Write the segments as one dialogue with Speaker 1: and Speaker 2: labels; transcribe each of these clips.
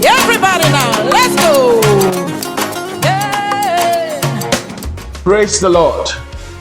Speaker 1: Everybody now, let's go. Yeah.
Speaker 2: Praise the Lord.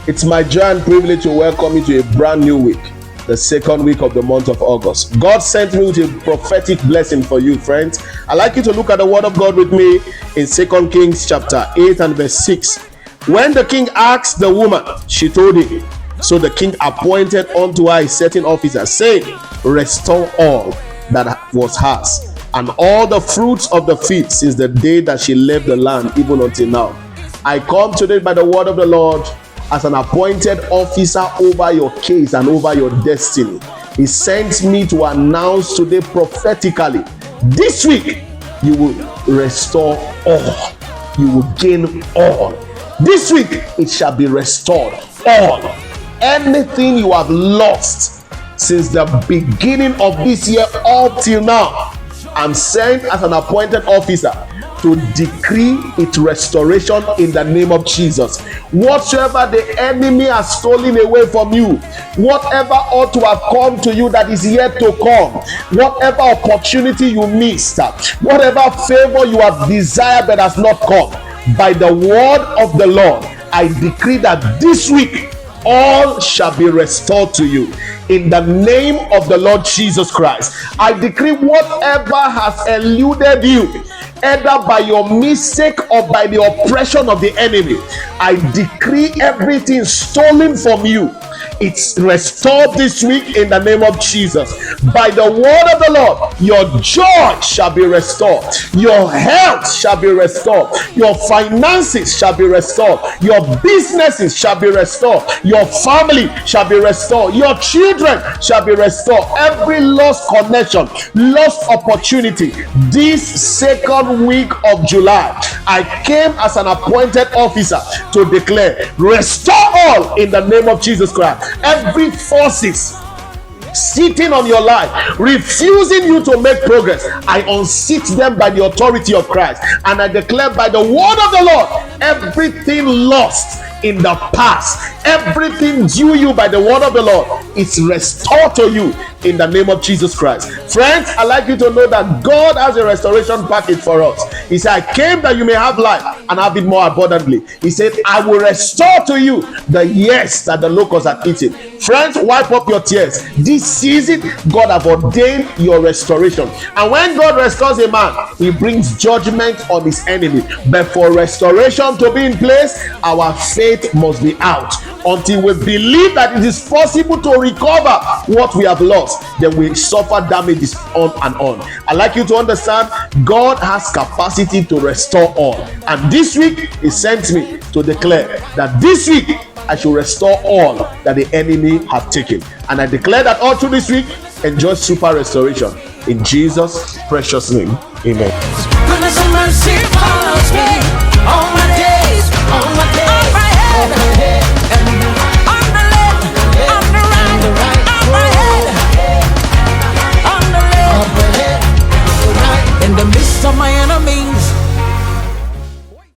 Speaker 2: It's my joy and privilege to welcome you to a brand new week, the second week of the month of August. God sent me with a prophetic blessing for you, friends. I'd like you to look at the word of God with me in 2 Kings chapter 8 and verse 6. When the king asked the woman, she told him. So the king appointed unto her a certain officer, saying, restore all that was hers, and all the fruits of the field since the day that she left the land, even until now. I come today by the word of the Lord as an appointed officer over your case and over your destiny. He sent me to announce today prophetically, this week you will restore all. You will gain all. This week it shall be restored all. Anything you have lost since the beginning of this year up till now, I'm sent as an appointed officer to decree its restoration in the name of Jesus. Whatsoever the enemy has stolen away from you, whatever ought to have come to you that is yet to come, whatever opportunity you missed, whatever favor you have desired that has not come, by the word of the Lord, I decree that this week all shall be restored to you. In the name of the Lord Jesus Christ, I decree whatever has eluded you, either by your mistake or by the oppression of the enemy, I decree everything stolen from you, it's restored this week in the name of Jesus. By the word of the Lord, your joy shall be restored, your health shall be restored, your finances shall be restored, your businesses shall be restored, your family shall be restored, your children shall be restored. Every lost connection, lost opportunity, this second week of July, I came as an appointed officer to declare, restore all in the name of Jesus Christ. Every forces sitting on your life, refusing you to make progress, I unseat them by the authority of Christ, and I declare by the word of the Lord, everything lost in the past, everything due you by the word of the Lord, it's restored to you in the name of Jesus Christ. Friends, I'd like you to know that God has a restoration package for us. He said, I came that you may have life and have it more abundantly. He said, I will restore to you the years that the locusts have eaten. Friends, wipe up your tears. This season, God have ordained your restoration. And when God restores a man, he brings judgment on his enemy. But for restoration to be in place, our faith must be out. Until we believe that it is possible to recover what we have lost, then we suffer damages on and on. I'd like you to understand, God has capacity to restore all. And this week, he sent me to declare that this week, I should restore all that the enemy have taken. And I declare that all through this week, enjoy super restoration. In Jesus' precious name, amen.